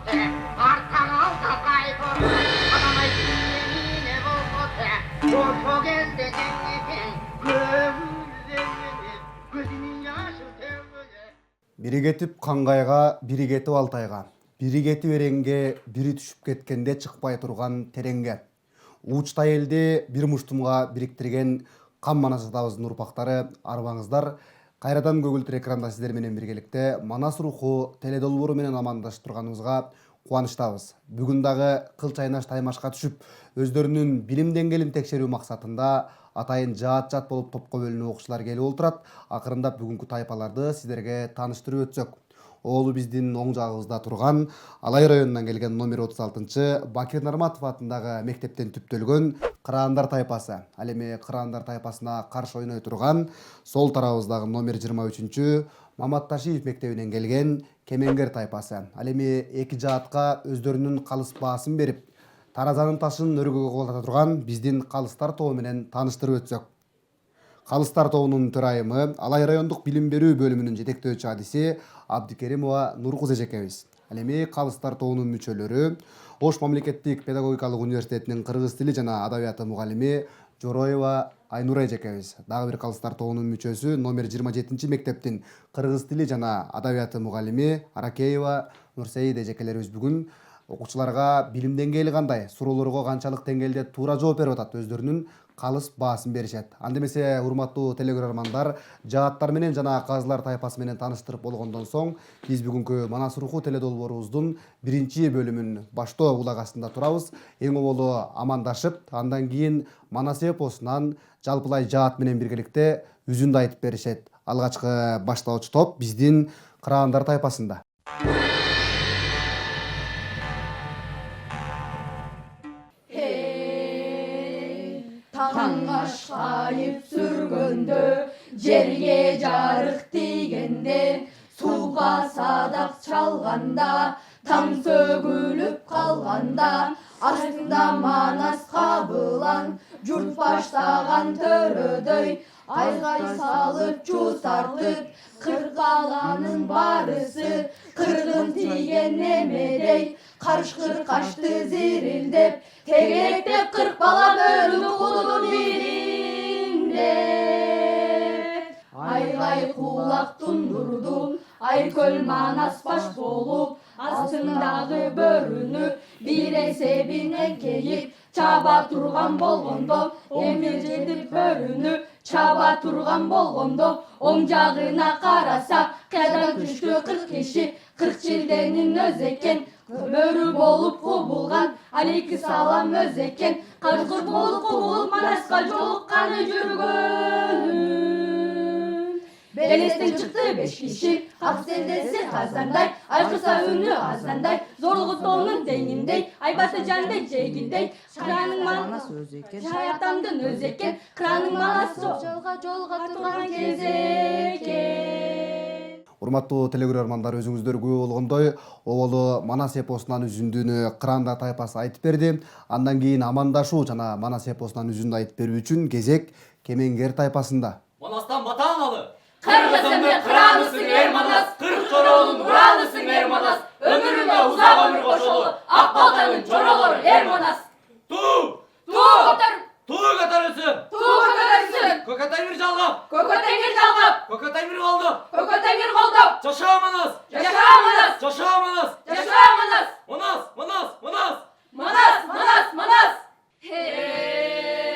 Artan alta kaybol. Adamay dinlemine bolmote. Ortogende cennetin. Gözünün yaşı tevbede. Biri ketip Кангайга, biri ketip Алтайга. Biri ketip Эренге, biri түшүп кеткенде чыкпай турган тереңге. Уучтай элди бир муштумга бириктирген Кан Манас атабыздын урпактары, арбаңыздар. Кайрадан көгүлтүр экранда сиздер менен биргеликте Манас руху теледолбору менен амандашып турганыбызга кубанычтабыз. Бүгүн дагы кыл чайнаш таймашка түшүп, өздөрүнүн билим деңгээлин текшерүү максатында атайын жаат болуп топко бөлүнүп окуучулар келип отурат. Акырындап бүгүнкү тайпаларды сиздерге тааныштырып өтсөк. Оолу биздин оң жагыбызда турган Алай районунан келген номер 36-чы Бакир Нарматов атындагы мектептен түптөлгөн Кыраандар тайпасы. Ал эми Кыраандар тайпасына каршы ойной турган сол тарабыбыздагы номер 23-чү Мамат Ташиев мектебинен келген Кемеңгер тайпасы. Ал эми эки жаатка өздөрүнүн калыс баасын берип, таразанын ташын өргөгө колдото турган биздин калыстар тобу менен тааныштырып өтсөк. Калыстар тобунун төрайымы Алай райондук билим берүү бөлүмүнүн жетектөөчү адиси Абдикеримова Нуркыз эжекебиз. Ал эми калыстар тобунун мүчөлөрү Ош мамлекеттик педагогикалык университетинин кыргыз тили жана адабияты мугалими Жороева Айнура эжекебиз. Дагы бир калыстар тобунун мүчөсү номер 27-чи мектептин кыргыз тили жана адабияты мугалими Аракеева Нурсейид эжекелерибиз бүгүн окуучуларга билим деңгээли кандай, суроолорго канчалык деңгээлде туура жооп берип атат, өздөрүнүн калыс баасын беришет. Анда эмесе урматтуу телекөрөрмандар, жааттар менен жана казылар тайпасы менен тааныштырып болгондон соң, биз бүгүнкү Манас руху теледолборубуздун биринчи бөлүмүн баштоо улагасында турабыз. Эң оболу амандашып, андан кийин Манас эпосунан жалпылай жаат менен биргеликте үзүндү айтып беришет. Алгачкы баштоочу топ биздин Кыраандар тайпасында. Таңғаш қайып сүргөндө, жерге жарық тигенде, суға садақ чалғанда, таң сөгүлүп қалғанда, астында Манас қабылан, жұрт баштаған төрөдөй, айғай салып жуз тартып, қырқаланын барысы, қырғын тиген немедей, қаршқыр қашты зирилдеп, тегеректеп қырық бала бөлініп құлыны бірінде. Айғай құлақ тұндырды, Айкөл Манас баш болып, астындағы бөрініп, бір есебінен кейіп, чаба тұрған болғондо, емел жетіп бөрініп, чаба тұрған болғондо, оң жағына қараса, қиядан күшті 40 кеші, 40 жылденін өз екен, бөрі болып құбылған, алейкі салам өз екен, қажқыр болып құбылып Манасқа жолыққаны жүргөн. Белестен шықты 5 киши, Ақселдесі қазандай, айқыса үні азандай, зорлығы тоңын теңіндей, айбасы жанды жегіндей, Қыраның Манас өз екен, шаятамдың өз екен, Қыраның Манас жолға тұрған кез екен. Урматтуу телекөрөрмандар, өзүңүздөр күбө болгондой, оболу Манас эпосунан үзүндүнү Кыраандар тайпасы айтып берди. Андан кийин амандашуу жана Манас эпосунан үзүндү айтып берүү үчүн кезек Кемеңгер тайпасында. Манастан батаң алы. Қырғысыңды қыранысың ер Манас, Қырық жоролун ұранысың ер Манас, өміріңе ұзақ өмір қошолу, ақ балтаның жоролору ер Манас. Ту! Көтөр! Ту көтөрүлсүн! Ту көтөрүлсүн! Көкөтайбир жалгап! Көкөтеңир жалғап! Көкөтайбир колдоп! Көкөтеңир қолдап! Жашаа Манас! Жашаа Манас! Жашаа Манас! Жашаа Манас! Манас! Манас! Манас! Манас! Манас! Манас! Hey,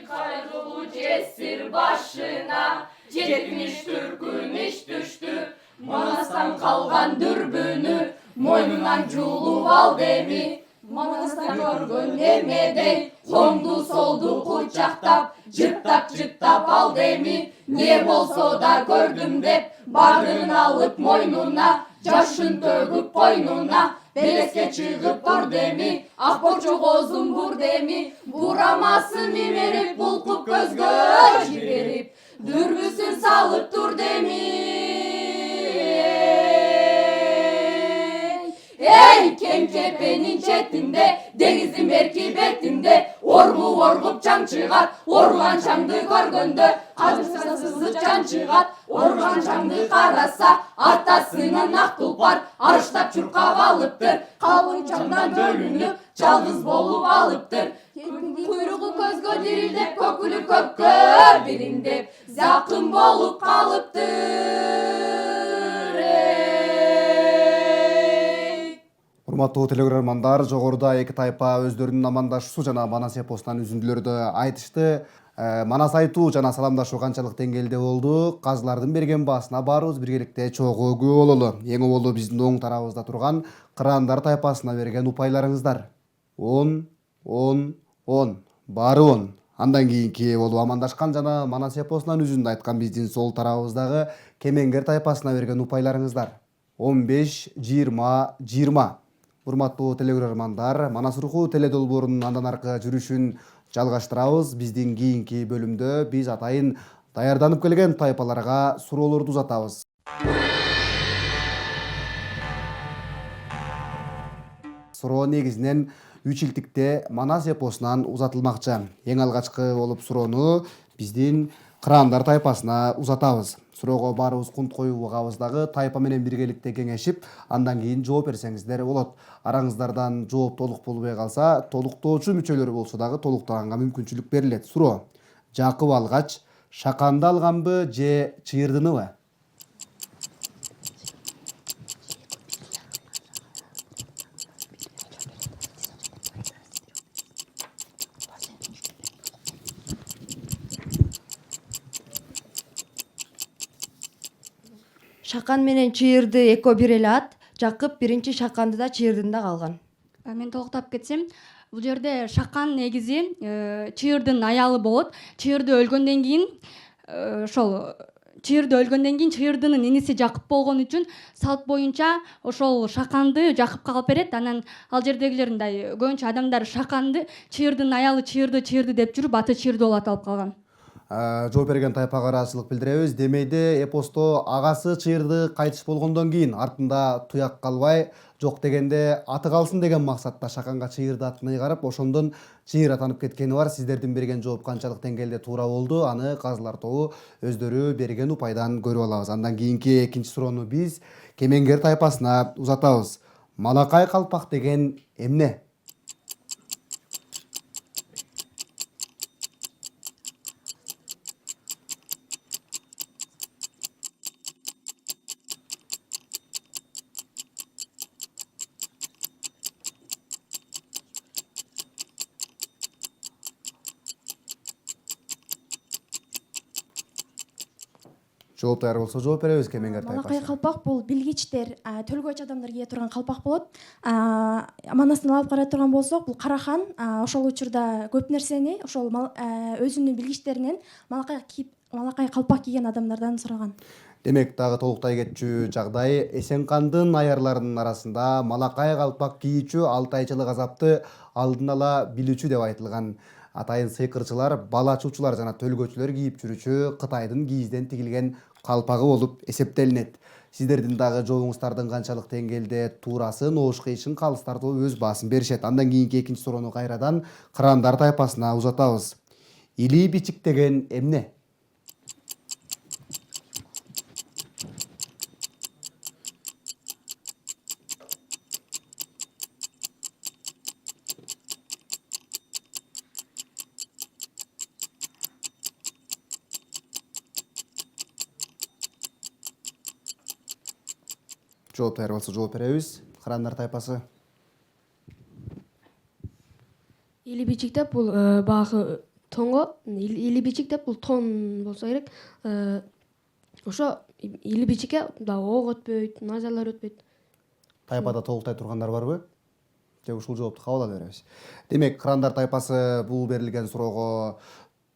kaygılı cesir başına, 70 türküm iş düştü. Manas'tan kalgan dürbünü, moynundan culup al demi. Manas'tan görgün emedey, kondu soldu kucaktap, cırtap al demi. Ne bolsa da gördüm dep, bardığın alıp moynuna, Caşın tөгüp boynuna, Beleske çıgıp dur demi, Akborçu gozum bur demi, Buramasın imerip, bulkup gözgö jiberip, Dürbüsün salıp dur demi. Ey Kemkepe'nin çetinde, denizin merkibetinde, orgup çam çıgar, organ çamdı görgöndö, Kadırsız can çıgar, organ çamdı karasa, atasının ak tulpar, арыштап чуркап алыптыр, калың чаңдан бөлүнүп жалгыз болуп алыптыр. Куйругу көзгө дирилдеп, көкүлү көккө бириңдеп, закын болуп калыптыр. Урматтуу телегөрмандар, жогоруда эки тайпа өздөрүнүн амандашуусу жана Манас эпосунан үзүндүлөрдү айтышты. Манас айтуу жана саламдашуу канчалык деңгээлде болду? Казылардын берген баасына баарыбыз биргеликте чогуу күбө бололу. Эң оболу биздин оң тарабыбызда турган Кыраандар тайпасына берген упайларыңыздар. 10, 10, 10. Баары 10. Андан кийинки болуп амандашкан жана Манас эпосунан үзүндү айткан биздин сол тарабыбыздагы Кемеңгер тайпасына берген упайларыңыздар. 15, 20, 20. Урматтуу телегөрмандар, Манас руху теледолбоорунун андан аркы жүрүшүн жалгаштырабыз. Биздин кийинки бөлүмдө биз атайын даярданып келген тайпаларга суроолорду узатабыз. Суроо негизинен 3 илтикте Манас эпосунан узатылмакчы. Эң алгачкы болуп суроону биздин Кыраандар тайпасына узатабыз. Суроого баарыбыз кунт коюбугабыз дагы тайпа менен биргеликте кеңешип, андан кийин жооп берсеңиздер болот. Араңыздардан жооп толук болбой калса, толуктоочу мүчөлөрү болсо дагы толуктаганга мүмкүнчүлүк берилет. Суроо: Жакып алгач, шаканды алганбы же чыйырдыныбы? Шакан менен чыйырды экөө бир эле ат. Жакып биринчи шаканды да чыйырдын да калган. Мен толуктап кетсем, бул жерде шакан негизи чыйырдын аялы болот. Чыйырды өлгөндөн кийин чыйырдынын иниси Жакып болгон үчүн салт боюнча ошол шаканды Жакыпка алып берет. Анан ал жердегилер мындай көбүнчө адамдар шаканды чыйырдын аялы чыйырды деп жүрүп аты чыйырды болуп аталып калган. Жооп берген тайпага ыраазычылык билдиребиз. Демейде эпосто агасы чыйырды кайтыш болгондон кийин артында туяк калбай, жок дегенде аты калсын деген максатта шаканга чыйырды атын ыйгарып, ошондон чыйыр атанып кеткени бар. Сиздердин берген жооп канчалык деңгээлде туура болду, аны казылар тобу өздөрү берген упайдан көрүп алабыз. Андан кийинки экинчи суроону биз Кемеңгер тайпасына узатабыз. Малакай калпак деген эмне? Жооп даяр болсо жооп беребиз Кемеңгер Малакай тайпасы. калпак бул билгичтер, төлгөч адамдар кие турган калпак болот. Манастан алып карай турган болсок, бул Карахан ошол учурда көп нерсени ошол өзүнүн билгичтеринен малакай калпак кийген адамдардан сураган. Демек, дагы толуктай кетчү жагдай, Эсенкандын аярларынын арасында малакай калпак кийүүчү 6 айчылык азапты алдын ала билүүчү деп айтылган. Атайын сыйкырчылар, бала ачуучулар жана төлгөчүлөр кийип жүрүүчү Кытайдын кийизден тигилген калпагы болуп эсептелинет. Сиздердин дагы жообуңуздардын канчалык деңгээлде туурасын, оош кыйышын калыстар тобу өз баасын беришет. Андан кийинки экинчи суроону кайрадан Кыраандар тайпасына узатабыз. Илий бичик деген эмне? Жооп даяр болсо жооп беребиз. Кыраандар тайпасы. Или бичик деп бул багы тонго, или бичик деп бул тон болсо керек. Ошо или бичикке да ок өтпөйт, назарлар өтпөйт. Тайпада толуктай тургандар барбы? Же ушул жоопту кабыл ала беребиз. Демек, Кыраандар тайпасы бул берилген суроого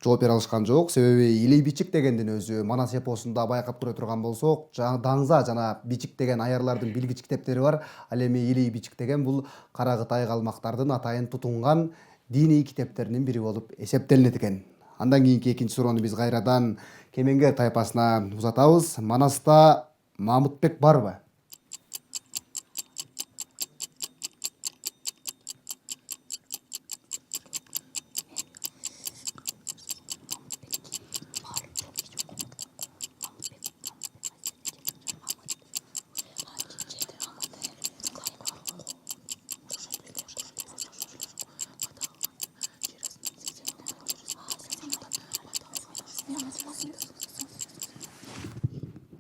жооп бере алышкан жок. Себеби илий бичик дегендин өзү Манас эпосунда байкап көрө турган болсок, даңза жана бичик деген аярлардын билгич китептери бар. Ал эми илий бичик деген бул кара Кытай калмактардын атайын тутунган диний китептеринин бири болуп эсептелинет экен. Андан кийинки экинчи суроону биз кайрадан Кемеңгер тайпасына узатабыз. Манаста Мамытбек барбы?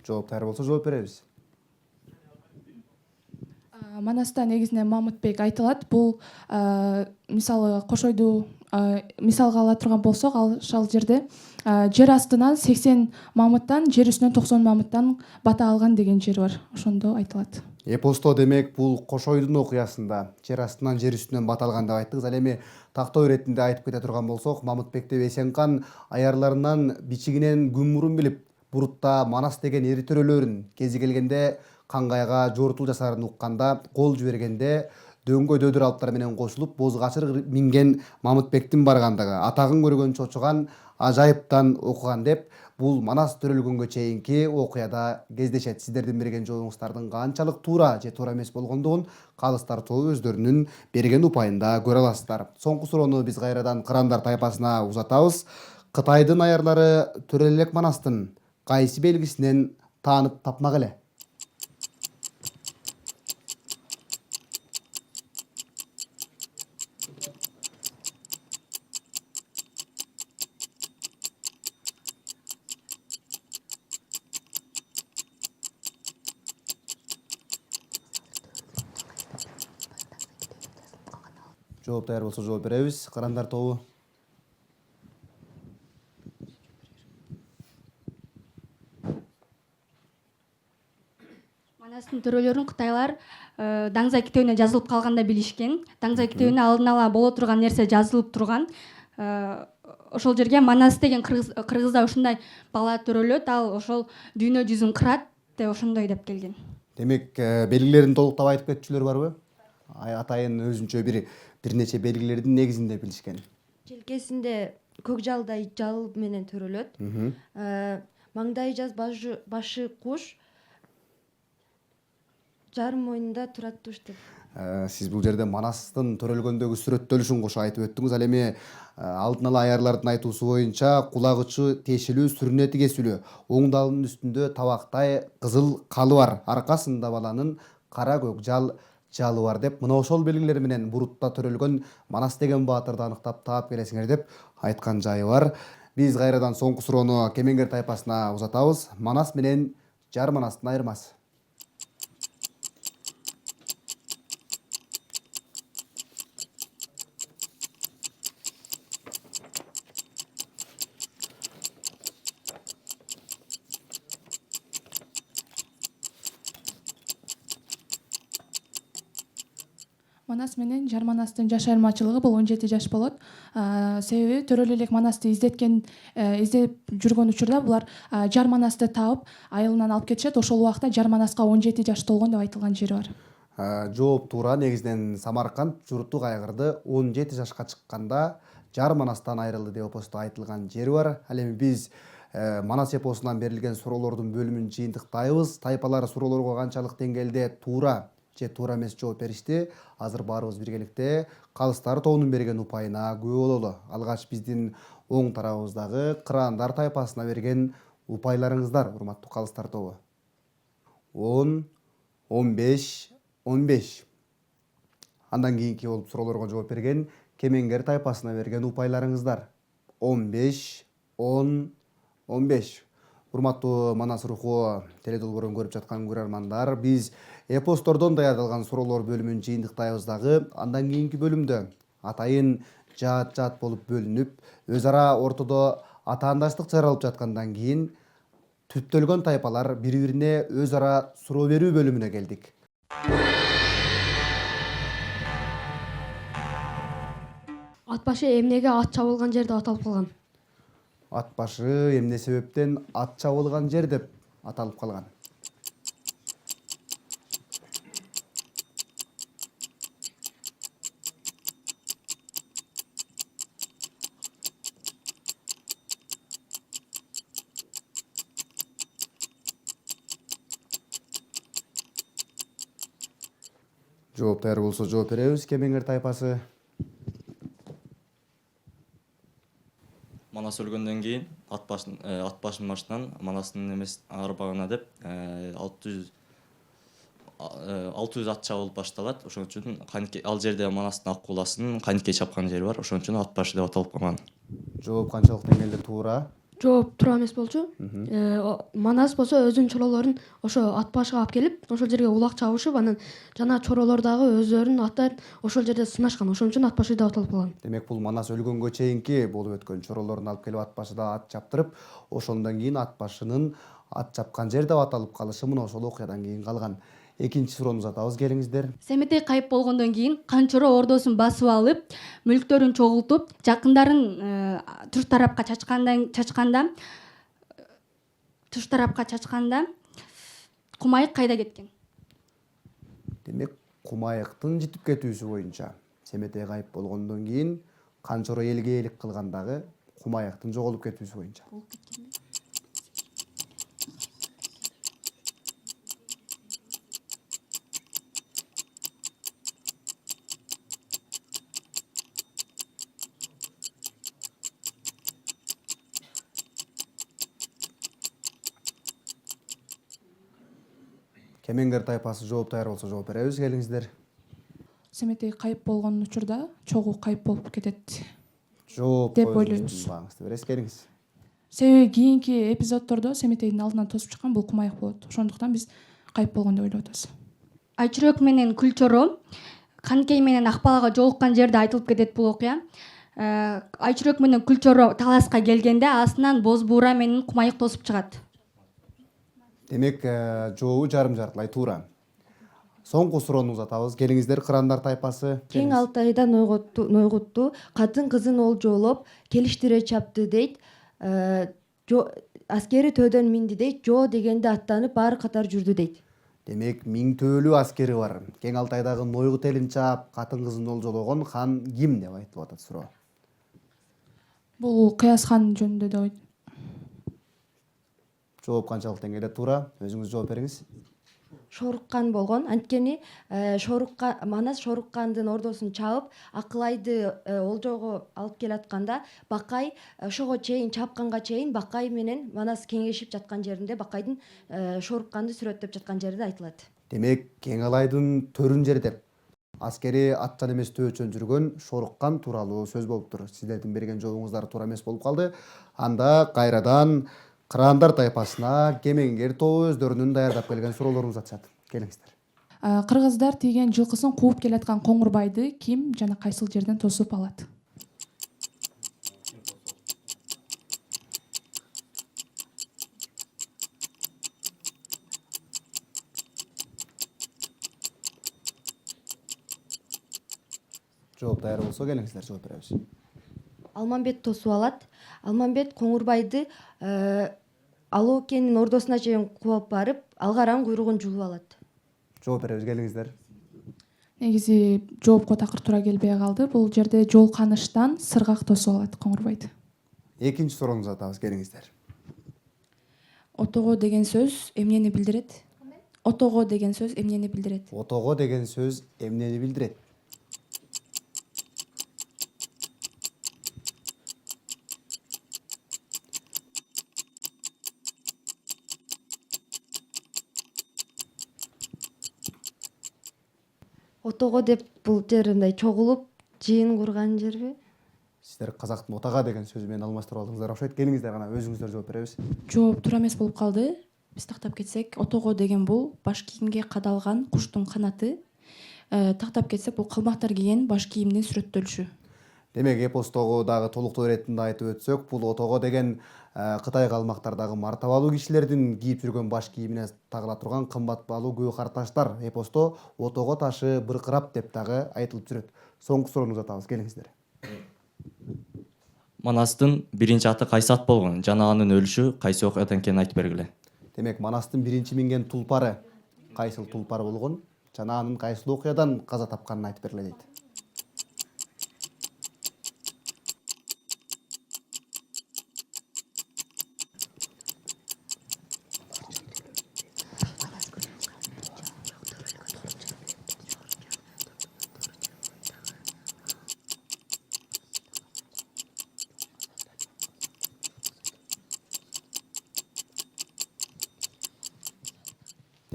Жооп даяр болсо жооп беребиз. Манаста негизинен Мамытбек айтылат. Бул мисалы Кошойду мисалга ала турган болсок, ал жерде жер астынан 80 мамыттан, жер үстүнөн 90 мамыттан бата алган деген жер бар. Ошондо айтылат. Эпосто демек бул Кошойдун окуясында жер астынан жер үстүнөн бата алган деп айттык. Ал эми тактоо иретинде айтып кете турган болсок, Мамытбек деп Эсенкан аярларынан бичигинен күн мурун билип, бурутта Манас деген эри төрөлөрүн кези келгенде Кангайга жортул жасаарын укканда кол жибергенде дөңгө дөдүр алыптар менен кошулуп боз качыр минген Мамытбектин баргандыгы, атагын көргөн чочуган ажайыптан окуган деп бул Манас төрөлгөнгө чейинки окуяда кездешет. Сиздердин берген жообуңуздардын канчалык туура же туура эмес болгондугун калыстар тобу өздөрүнүн берген упайында көрө аласыздар. Соңку суроону биз кайрадан Кырандар тайпасына узатабыз. Кытайдын аярлары төрөлөк Манастын кайсы белгисинен таанып тапмак эле? Жооп даяр болсо жооп беребиз. Кырандар тобу. Манастын төрөлөрүн кытайлар Даңза китебине жазылып калганда билишкен. Даңза китебине алдын ала боло турган нерсе жазылып турган. Ошол жерге Манас деген кыргызда ушундай бала төрөлөт, ал ошол дүйнө жүзүн кырат деп ошондой деп келген. Демек, белгилерин толуктап айтып кетчүлөр барбы? Атайын өзүнчө бир нече белгилердин негизинде билишкен. Желкесинде көк жалдай жал менен төрөлөт. Маңдайы жаз, башы куш, жарым мойнунда турат туш деп. Сиз бул жерде Манастын төрөлгөндөгү сүрөттөлүшүн кошо айтып өттүңүз. Ал эми алдын ала аярлардын айтуусу боюнча кулак учу тешилүү, сүрүн эти кесилүү, оң далынын үстүндө табактай кызыл калы бар, аркасында баланын кара көк жалы бар деп мына ошол белгилер менен бурутта төрөлгөн Манас деген баатырды аныктап таап келесиңер деп айткан жайы бар. Биз кайрадан соңку суроону Кемеңгер тайпасына узатабыз. Манас менен Жар Манастын айырмасы. Манас менен Жар Манастын жаш айырмачылыгы бул 17 жаш болот. Себеби төрөлө элек Манасты издеп жүргөн учурда булар Жар Манасты таап, айылынан алып кетишет. Ошол убакта Жар Манаска 17 жаш толгон деп айтылган жери бар. Жооп туура. Негизинен Самарканд журту кайгырды 17 жашка чыкканда Жар Манастан айрылды деп эпосто айтылган жери бар. Ал эми биз Манас эпосунан берилген суроолордун бөлүмүн жыйынтыктайбыз. Тайпалар суроолорго канчалык деңгээлде туура же туура эмес жооп беришти. Азыр баарыбыз биргеликте Калыстар тобунун берген упайына күбө бололу. Алгач биздин оң тарабыбыздагы Кырандар тайпасына берген упайларыңыздар, урматтуу Калыстар тобу. 10, 15, 15. Андан кийинки болуп суроолорго жооп берген Кемеңгер тайпасына берген упайларыңыздар. 15, 10, 15. Урматтуу Манас руху теледолбоорун көрүп жаткан көрөрмандар, биз эпостордон даярдалган суроолор бөлүмүн жыйынтыктайбыз дагы. Андан кийинки бөлүмдө атайын жаат болуп бөлүнүп, өз ара ортодо атаандаштык жаралып жаткандан кийин түптөлгөн тайпалар бири-бирине өз ара суроо берүү бөлүмүнө келдик. Ат башы эмнеге ат чабылган жер деп аталып калган? Ат башы эмне себептен ат чабылган жер деп аталып калган? Жооп даяр болсо жооп беребиз. Кемеңгер тайпасы. Манас өлгөндөн кийин ат башынын башынан Манастын эмес арбагына деп 600 ат чабылып башталат. Ошон үчүн ал жерде Манастын ак кууласын Каникке чапкан жери бар. Ошон үчүн ат башы деп аталып калган. Жооп канчалык деңгээлде туура? жооп туура эмес болчу. Манас болсо өзүнүн чоролорун ошо ат башыга алып келип, ошол жерге улак чабышып, анан жана чоролор дагы өздөрүнүн аттарын ошол жерде сынашкан. Ошон үчүн ат башы деп аталып калган. Демек бул Манас өлгөнгө чейинки болуп өткөн чоролорун алып келип ат башыда ат чаптырып, ошондон кийин ат башынын ат чапкан жер деп аталып калышы мына ошол окуядан кийин калган. Экинчи суроону узатабыз, келиңиздер. Семетей кайып болгондон кийин Канчоро ордосун басып алып, мүлктөрүн чогултуп, жакындарын туш тарапка чачканда Кумайык кайда кеткен? Демек Кумайыктын житип кетүүсү боюнча Семетей кайып болгондон кийин Канчоро элге ээлик кылгандагы Кумайыктын жоголуп кетүүсү боюнча. Кемеңгер тайпасы жооп даяр болсо жооп беребиз, келиңиздер. Семетей кайып болгон учурда чогуу кайып болуп кетет Жооп деп ойлойбуз. Багыңызды бересиз, келиңиз. Себеби кийинки эпизоддордо Семетейдин алдынан тосуп чыккан бул Кумайык болот. Ошондуктан биз кайып болгон деп ойлоп атабыз. Айчүрөк менен Күлчөрө Канкей менен Акбалага жолуккан жерде айтылып кетет бул окуя. Айчүрөк менен Күлчөрө таласка келгенде астынан Боз буура менен Кумайык тосуп чыгат. Демек жообу жарым жартылай туура. Соңку суроону узатабыз, келиңиздер. Кырандар тайпасы. Кең Алтайдан Нойгутту катын кызын олжолоп келиштире чапты дейт. Аскери төөдөн минди дейт. Жоо дегенде аттанып баары катар жүрдү дейт. Демек 1000 төөлүү аскери бар. Кең Алтайдагы Нойгут элин чаап, катын кызын олжологон хан ким деп айтылып атат суроо. Бул Кыяз хан жөнүндө деп ойлойм. Жооп канчалык деңгээлде туура? Өзүңүз жооп бериңиз. Шоруккан болгон. Анткени Манас Шоруккандын ордосун чаап, Акылайды олжого алып келатканда Бакай ошого чейин чапканга чейин Бакай менен Манас кеңешип жаткан жеринде Бакайдын Шорукканды сүрөттөп жаткан жерде айтылат. Демек Кең Алайдын төрүн жердеп аскери атчан эмес төөчөн жүргөн Шоруккан тууралуу сөз болуптур. Сиздердин берген жообуңуздар туура эмес болуп калды. Анда кайрадан Кырандар тайпасына Кемеңгер тобу өздөрүнүн даярдап келген суроолорун узатышат. Келиңиздер. Кыргыздар тийген жылкысын кууп келаткан Коңурбайды ким жана кайсыл жерден тосуп алат? Жооп даяр болсо келиңиздер, жооп беребиз. Алмамбет тосуп алат. Алмамбет Коңурбайды Алоокенин ордосуна чейин кууп барып, алгаран куйругун жулуп алат. Жооп беребиз, келиңиздер. Негизи жоопко такыр туура келбей калды. Бул жерде жол каныштан сыргак тосуп алат Коңурбайды. Экинчи суроону узатабыз, келиңиздер. Отого деген сөз эмнени билдирет? Отого деген сөз эмнени билдирет? Отого деген сөз эмнени билдирет? Отого деп бул жер мындай чогулуп, жыйын курган жерби? Сиздер казактын отага деген сөзү менен алмаштырып алдыңыздар окшойт. Келиңиздер, гана өзүңүздөр жооп беребиз. Жооп туура эмес болуп калды. Биз тактап кетсек, отого деген бул баш кийимге кадалган куштун канаты. Тактап кетсек, бул калмактар кийген баш кийимдин сүрөттөлүшү. Демек эпостогу дагы толуктуу иретинде айтып өтсөк, бул отого деген Кытай калмактардагы мартабалуу кишилердин кийип жүргөн баш кийимине тагыла турган кымбат баалуу көөгөр таштар. Эпосто отого ташы быркырап деп дагы айтылып жүрөт. Соңку суроону узатабыз, келиңиздер. Манастын биринчи аты кайсы ат болгон жана анын өлүшү кайсы окуядан экенин айтып бергиле. Демек Манастын биринчи минген тулпары кайсыл тулпар болгон жана анын кайсыл окуядан каза тапканын айтып бергиле дейт.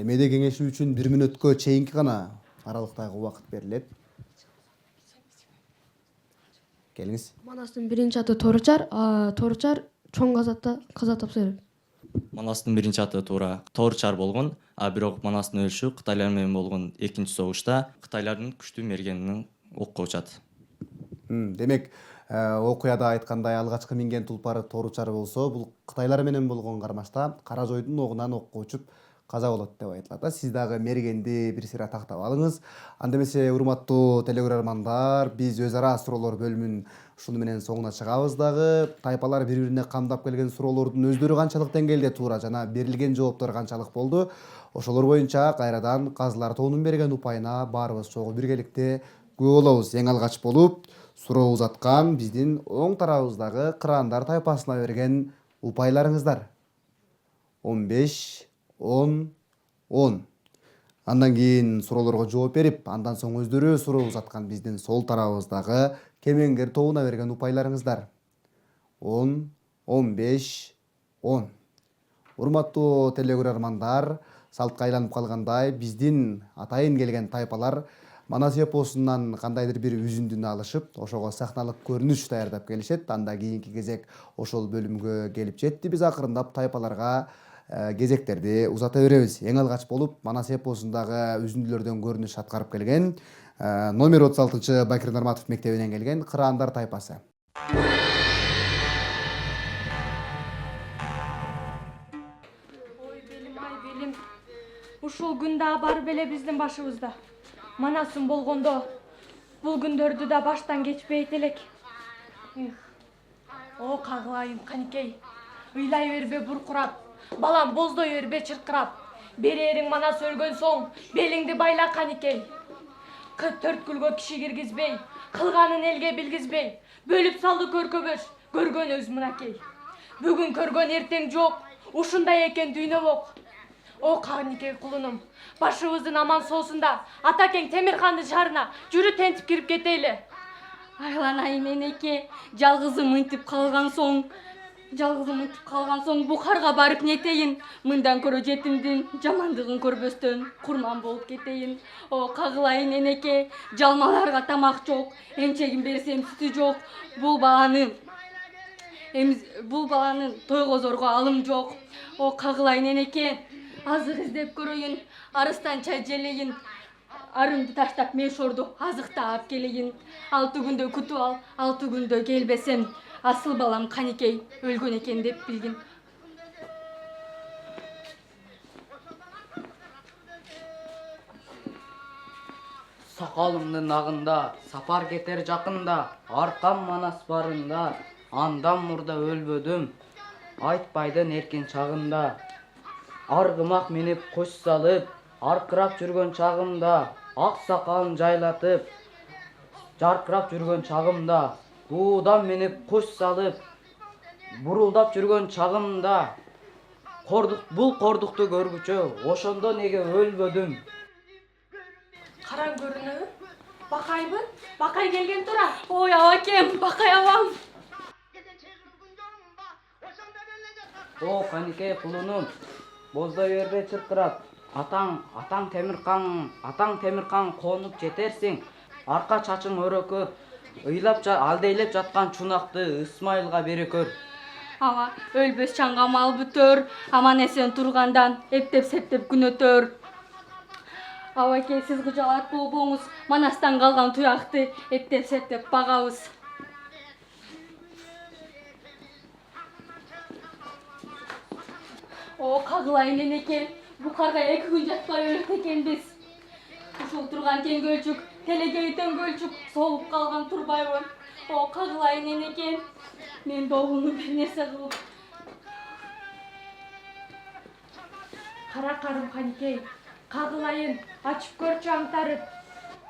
Эмеде кеңешүү үчүн 1 мүнөткө чейинки гана аралыктагы убакыт берилет. Келиңиз. Манастын биринчи аты Торучар. Торучар чоң каза тапса керек. Манастын биринчи аты туура Торчар болгон, а бирок Манастын өлүшү Кытайлар менен болгон экинчи согушта Кытайлардын күчтүү мергенинин окко учат. Демек, окуяда айткандай алгачкы минген тулпары Торучар болсо, бул Кытайлар менен болгон кармашта Кара Жойдун огунан окко учуп каза болот деп айтылат. Сиз дагы мергенди бир сыйра тактап алыңыз. Анда эмесе, урматтуу телегөрөрмандар, биз өз ара суроолор бөлүмүн ушуну менен соңуна чыгабыз дагы. Тайпалар бири-бирине камдап келген суроолордун өздөрү канчалык деңгээлде туура жана берилген жооптор канчалык болду? Ошолор боюнча кайрадан Казылар тоонун берген упайына баарыбыз чогуу биргеликте күбө болобуз. Эң алгач болуп суроо узаткан биздин оң тарабыбыздагы Кыраандар тайпасына берген упайларыңыздар. 15, 10, 10. Андан кийин суроолорго жооп берип, андан соң өздөрү суроо узаткан биздин сол тарабыбыздагы Кемеңгер тобуна берген упайларыңыздар. 10, 15, 10. Урматтуу телегөрөрмандар, салтка айланып калгандай, биздин атайын келген тайпалар Манас эпосунан кандайдыр бир үзүндүнү алышып, ошого сахналык көрүнүш даярдап келишет. Анда кийинки кезек ошол бөлүмгө келип жетти. Биз акырындап тайпаларга кезектерди узата беребиз. Эң алгач болуп Манас эпосундагы үзүндүлөрдөн көрүнүш аткарып келген номер 36 Бакир Нарматов мектебинен келген Кыраандар тайпасы. Ой белим, ай белим. Ушул күн да бар беле биздин башыбызда. Манасым болгондо бул күндөрдү да баштан кечпейт элек. О кагылайым каникей. Ыйлай бербе буркурап, балам боздой бербе чыркырап. Берериң Манас өлгөн соң белиңди байла каникей. Төрткүлгө киши киргизбей, кылганын элге билгизбей, бөлүп салды көркөбөш, көргөн өз мынакей. Бүгүн көргөн эртең жок, ушундай экен дүйнө бок. О каникей кулунум, башыбыздын аман соосунда Атакең Темирхандын шаарына жүрү тентип кирип кетели. Айланайын энеке, жалгызым мынтип калган соң Бухарга барып нетейин. Мындан көрө жетимдин жамандыгын көрбөстөн курман болуп кетейин. О кагылайын энеке, жалмаларга тамак жок, эмчегин берсем сүтү жок. Бул баланын тойгозорго алым жок. О кагылайын энеке, азык издеп көрөйүн, арыстан чай желейин. Арымды таштап мешорду азыктап келейин. 6 күндө күтүп ал, 6 күндө келбесем, асыл балам каникей өлгөн экен деп билгин. Сакалымдын агында, сапар кетер жакында, аркам Манас барында, андан мурда өлбөдүм, айтпайдын эркин чагында. Аргымак минип кош салып, аркырап жүргөн чагымда, ак сакалын жайлатып, жаркырап жүргөн чагымда, уудан минип кош салып, бурулдап жүргөн чагымда, бул кордукту көргүчө, ошондо неге өлбөдүм? Караң көрүнөбү? Бакайбы? Бакай келген тура. Ой абакем, Бакай абам. О каникей кулунум, боздой бербе чыркырап, атаң Темирхан конуп жетерсиң, арка чачың өрөкөп, алдейлеп жаткан чунакты Исмайылга бере көр. Ава, өлбөс чаңга мал бүтөр, аман эсен тургандан эптеп-септеп күн өтөр. Абакей, сиз кыжалат болбоңуз, Манастан калган туякты эптеп-септеп багабыз. О, кагылайын энеке, Бухарга 2 күн жатпай өлөт экенбиз. Ушул турган теңгөлчүк, телегей теңгөлчүк солуп калган турбайбы? О, кагылайын энеке, мен добуну бир нерсе кылып. Кара карым каникей, кагылайын, ачып көрчү аңтарып.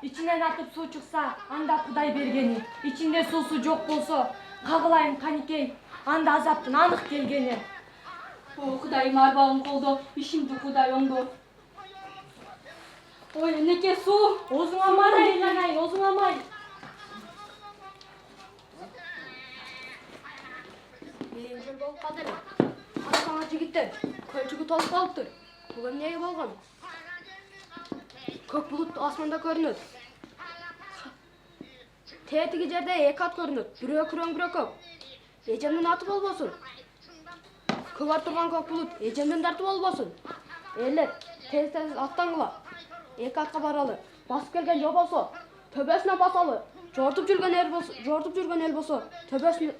Ичинен атып суу чыкса, анда Кудай бергени. Ичинде суусу жок болсо, кагылайын каникей, анда азаптын анык келгени. О, Кудайым арбагым колдо, ишимди Кудай оңдо. Ой, энеке суу, озуңа май айланайын, озуңа май. Жол болуп калды эле. Аткаңа жигиттер, көлчүгү толуп калыптыр. Бул эмнеге болгон? Көк булут асманда көрүнөт. Тетиги жерде 2 ат көрүнөт. Бирөө күрөң, бирөө көк. Эжемдин аты болбосун. Көп артырған көк бұлыт ежемден тартып болбосын. Элер, тез аттаңла. Эки атка баралы. Басып келген жол болсо, төбөсүнө басалы. Жортуп жүргөн эл болсо, төбөсүнө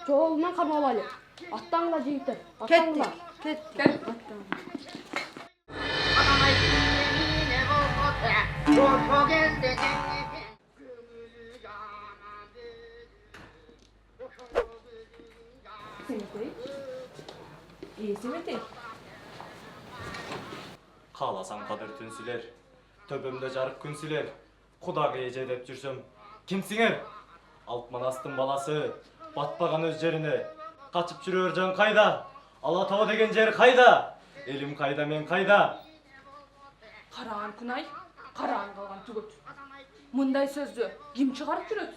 жолунан кармалайлы. Аттаңла жигиттер. Аттаңла. Кеттик. Adamay kimliği ne bolsa çok elde cennetin gönlü yanadı. Қаласаң қадір түн сілер, төбемде жарық күн сілер. Құдағы еже деп жүрсем, кімсіңер? Алп Манастың баласы, батпаған өз жеріне. Қачып жүрер жан қайда? Алатау деген жер қайда? Елім қайда, мен қайда? Қараған күнай, қараған қалған түгіт. Мұндай сөзді кім шығарып жүреді?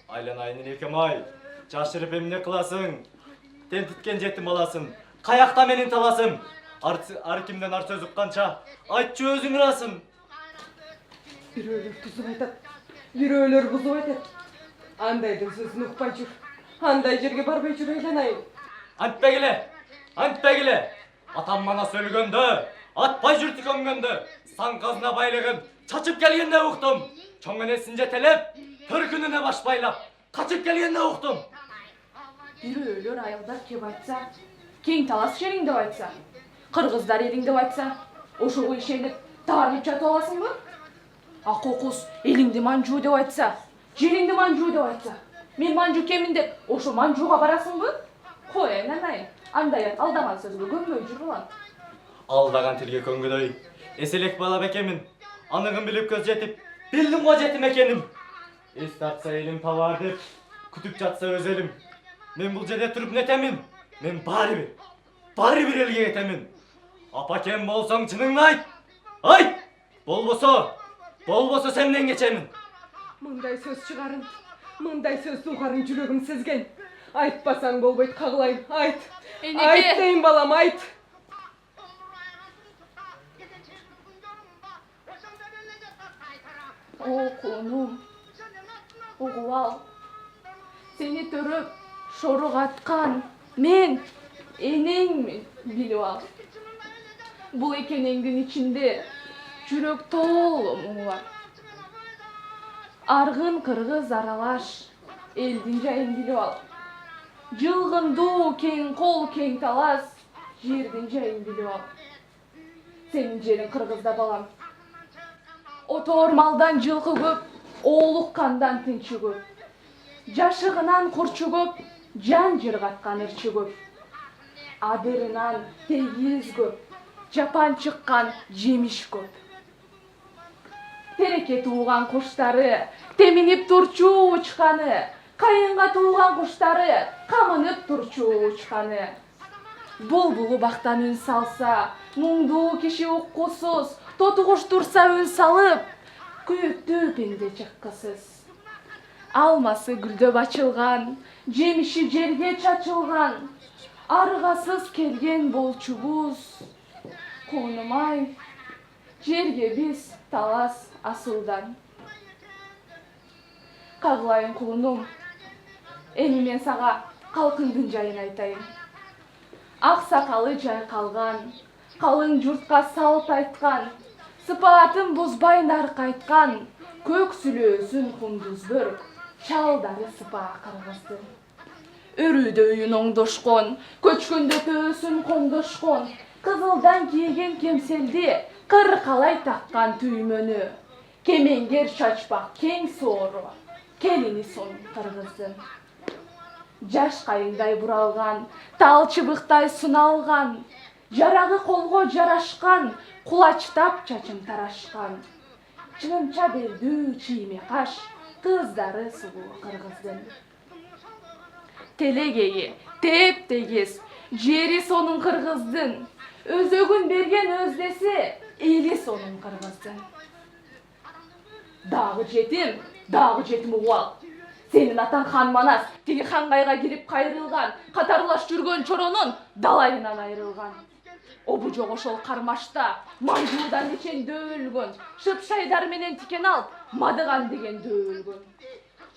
Айланайын екем-ай, жашырып емне қыласың? Тентіткен жетім баласын, қаяқта менің таласым? Ар кімден ар сөз ұққанша, айтшы өзің расын. Бирөөлөр түзүп айтат, бирөөлөр бузуп айтат. Андайдын сөзүн укпай жүр, андай жерге барбай жүр Айланайын. Антпа келе. Атам Манас өлгөндө, атпай жүрдү көмгөндө, сан казына байлыгын чачып келгенде уктум. Чоң энесин жетелеп, төркүнүнө баш байлап, качып келгенде уктум. Бирөөлөр айылдар кеп айтса, кең талас жериң деп айтса, кыргыздар элиң деп айтса, ошого ишенип таарынып жатып аласыңбы? Акокус элиңди манжуу деп айтса, жериңди манжуу деп айтса, мен манжуу кемин деп ошо манжууга барасыңбы? Кой Айланайын, андайат алдаган сөзгө көнбөй жүр улан. Алдаган тилге көнгөдөй, эселек бала бекемин. Анығын біліп көз жетіп, білдім го жетім екенім. Ес тартса елім табар деп, күтіп жатса өз елім. Мен бұл жерде тұрып нетемін. Мен бары бір елге кетемін. Апа кем болсаң чыныңды айт. Айт! Болбосо сенден кечемін. Мындай сөз чыгарын, мындай сөз угарын жүрөгүм сезген. Айтпасаң болбойт, кагылайын, айт. Айт дейм балам, айт. О, кулунум, угуп ал. Сени төрөп, шорук аткан мен энеңмин, билип ал. Бул экенеңдин ичинде жүрөк толуу муң бар. Аргын кыргыз аралаш, элдин жайын билип ал. Жылгындуу кең кол, кең талас, жердин жайын билип ал. Сенин жериң кыргызда балам. Отор малдан жылкы көп, оолук кандан тынчы көп. Жашыгынан курчу көп, жан жыргаткан ырчы көп. Адырынан тегиз көп, жапан чыккан жемиш көп. Тереке тууган куштары, теминип турчу учканы, кайынга тууган куштары, камынып турчу учканы. Булбулу бактан үн салса, муңдуу киши уккусуз, тоту куш турса үн салып, күйүктүү пенде чыккысыз. Алмасы гүлдөп ачылган, жемиши жерге чачылган, аргасыз келген болчубуз. Конумай, жерге биз талас асылдан. Кагылайын кулунум, эми мен сага калкыңдын жайын айтайын. Ак сакалы жайкалган, калың журтка салт айткан, сыпаатын бузбай нарк айткан, көк сүлөөсүн кундуз бөрк, чалдары сыпа кыргыздын. Өрүүдө үйүн оңдошкон, көчкөндө төөсүн коңдошкон, кызылдан кийген кемселди, кыркалай таккан түймөнү, кемеңгер чачпак кең соору, келини сон кыргыздын. Жаш кайыңдай буралган, тал чыбыктай суналган, жарагы колго жарашкан, кулачтап чачын тарашкан. Чымча белдүү чийме каш, кыздары сулуу кыргыздын. Телегеги теп-тегиз, жери сонун кыргыздын. Өзөгүн берген өздеси, эли сонун кыргыздын. Дагы жетим угал. Сенин атаң хан Манас, тиги хангайга кирип кайрылган, катарлаш жүргөн чоронун далайынан айрылган. Обу жок ошол кармашта, манжуудан ичен дөөлгөн, шыпшайдар менен тикен алып, мадыган деген дөөлгөн.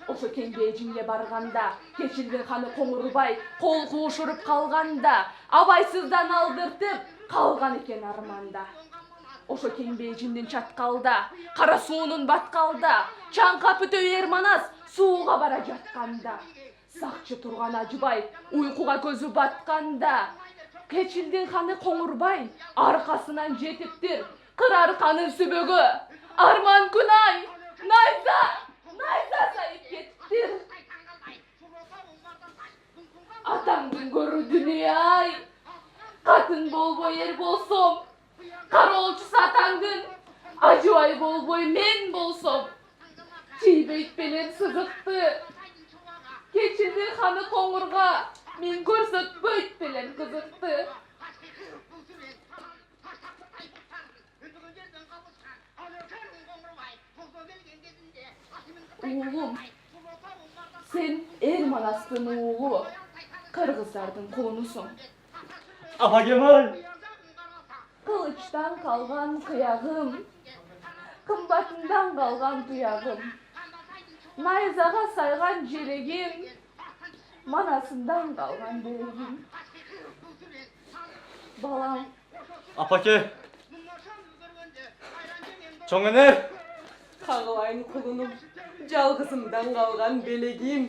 Ошо кеңбежиңге барганда, кечилген ханы Коңурбай кол куушуруп калганда, абайсыздан алдыртып калган экен арманда. Ошо кеңбежиңдин чаткалда, кара суунун баткалда, чаңкап өтө эр Манас сууга бара жатканда, сакчы турган Ажыбай уйкуга көзү батканда, кечилдин ханы Коңурбай аркасынан жетиптир кыр арканын сүбөгө. Арман Күнай найза сайып кетиптир. Атаңдын көрү дүнүй-ай, катын болбой эр болсом, кароолчусу атаңдын Ажыбай болбой мен болсом, чийбейт белем сызыкты. Кечилдин ханы Коңурга мен көрсөтпөйт белем кызыкты. Уулум, сен эр Манастын уулу, кыргыздардын конусуң. Апа Кемал! Кылычтан калган кыягым, кымбатыңдан калган туягым, найзага сайган желегим, Манасындан калган берегим. Балам. Апаке! Чоң энер! Кагылайын кулунум, жалгызымдан калган белегим.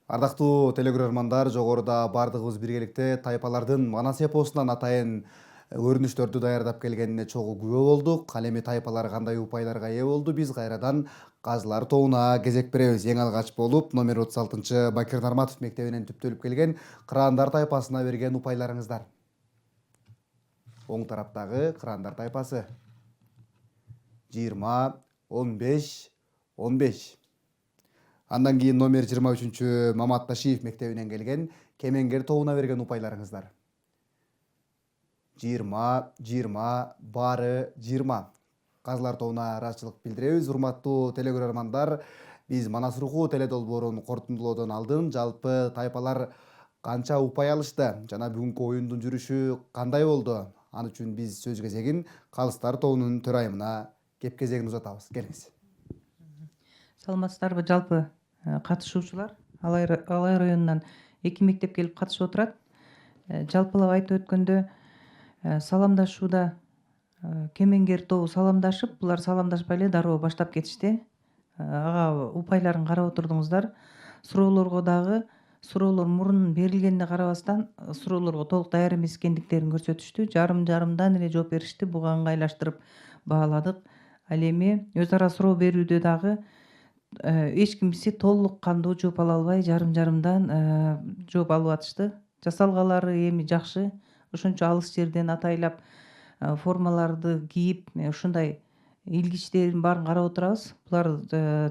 Ардактуу телекөрөрмандар, жогоруда бардыгыбыз биргеликте тайпалардын Манас эпосунан атайын көрүнүштөрдү даярдап келгенине чогуу күбө болдук. Ал эми тайпалар кандай упайларга ээ болду? Биз кайрадан Казылар тобуна кезек беребиз. Эң алгач болуп номер 36 Бакир Нарматов мектебинен түптөлүп келген Кыраандар тайпасына берген упайларыңыздар. Оң тараптагы Кыраандар тайпасы 20, 15, 15. Андан кийин номер 23 Мамат Ташиев мектебинен келген Кемеңгер тобуна берген упайларыңыздар. 20, 20, бары 20. Казылар тобуна ыраазычылык билдиребиз. Урматтуу телекөрөрмандар, биз Манас руху теледолбоорун корутундулоодон алдын жалпы тайпалар канча упай алышты жана бүгүнкү оюндун жүрүшү кандай болду? Ал үчүн биз сөз кезегин Калыстар тобунун төрайымына кеп кезегин узатабыз. Келиңиз. Саламатсыздарбы жалпы катышуучулар? Алай районунан 2 мектеп келип катышып отурат. Жалпылап айтып өткөндө саламдашууда Кемеңгер тобу саламдашып, булар саламдашпай эле дароо баштап кетишти. Ага упайларын карап отурдуңуздар. Суроолорго дагы суроолор мурун берилгенине карабастан суроолорго толук даяр эмес экендиктерин көрсөтүштү. Жарымдан эле жооп беришти. Буга ыңгайлаштырып бааладык. Ал эми өз ара суроо берүүдө дагы эч кимси толук кандуу жооп ала албай, жарымдан жооп алып атышты. Жасалгалары эми жакшы. Ошончо алыс жерден атайлап формаларды кийип, ушундай илгичтердин баарын карап отурабыз. Булар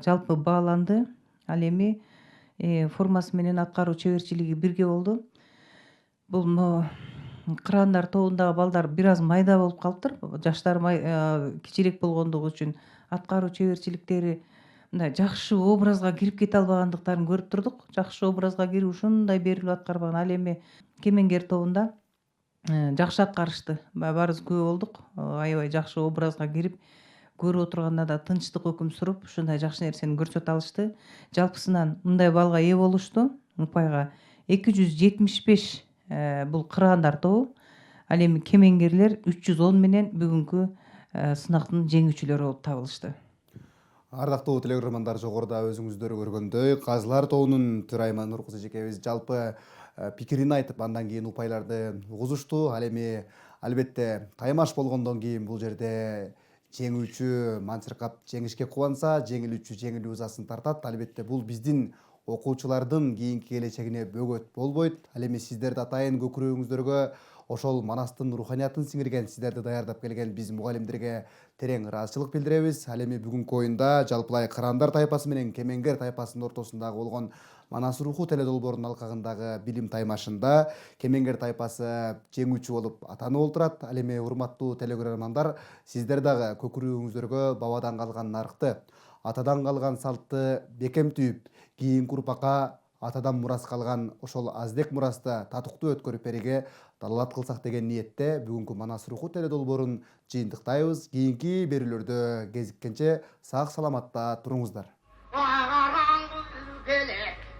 жалпы бааланды. Ал эми формасы менен аткаруу чеберчилиги бирге болду. Бул Кыраандар тобундагы балдар бир аз майда болуп калыптыр. Жаштары кичирээк болгондугу үчүн аткаруу чеберчиликтери мындай жакшы образга кирип кете албагандыктарын көрүп турдук. Жакшы образга кирип ушундай берилип аткарбаган. Ал эми Кемеңгер тобунда жакшы аткарышты. Баарыбыз күбө болдук. Аябай жакшы образга кирип, көрүп отурганда да тынчтык өкүм сүрүп, ушундай жакшы нерсени көрсөтө алышты. Жалпысынан мындай балга ээ болушту. Упайга 275 бул Кыраандар тобу. Ал эми Кемеңгерлер 310 менен бүгүнкү сынактын жеңүүчүлөрү болуп табылышты. Ардактуу телекөрөрмандар, жогоруда өзүңүздөр көргөндөй Казылар тобунун төрайымы Нуркызы Жекебиз жалпы пикирин айтып, андан кийин упайларды угузушту. Ал эми албетте таймаш болгондон кийин бул жерде жеңүүчү манчыркап жеңишке кубанса, жеңилүүчү жеңилүү ызасын тартат. Албетте бул биздин окуучулардын кийинки келечегине бөгөт болбойт. Ал эми сиздерди атайын көкүрөгүңүздөргө ошол Манастын руханиятын сиңирген сиздерди даярдап келген биз мугалимдерге терең ыраазычылык билдиребиз. Ал эми бүгүнкү оюнда жалпылай Кыраандар тайпасы менен Кемеңгер тайпасынын ортосундагы болгон Манас руху теледолбоорунун алкагындагы билим таймашында Кемеңгер тайпасы жеңүүчү болуп атанып отурат. Ал эми урматтуу телекөрөрмандар, сиздер дагы көкүрөгүңүздөргө бабадан калган наркты, атадан калган салтты бекем түйүп, кийинки урпакка атадан мурас калган ошол аздек мурасты татыктуу өткөрүп берүүгө далалат кылсак деген ниетте бүгүнкү Манас руху теле долбоорун жыйынтыктайбыз. Кийинки берүүлөрдө кезиккенче сак саламатта туруңуздар.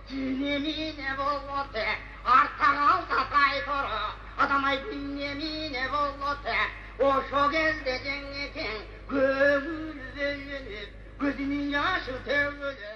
Dinlemine bollote, artagalda kaytoro, adamay dinlemine bollote, oşo gelde cennetin, gömül bölünüp, gözünün yaşı tövülüp.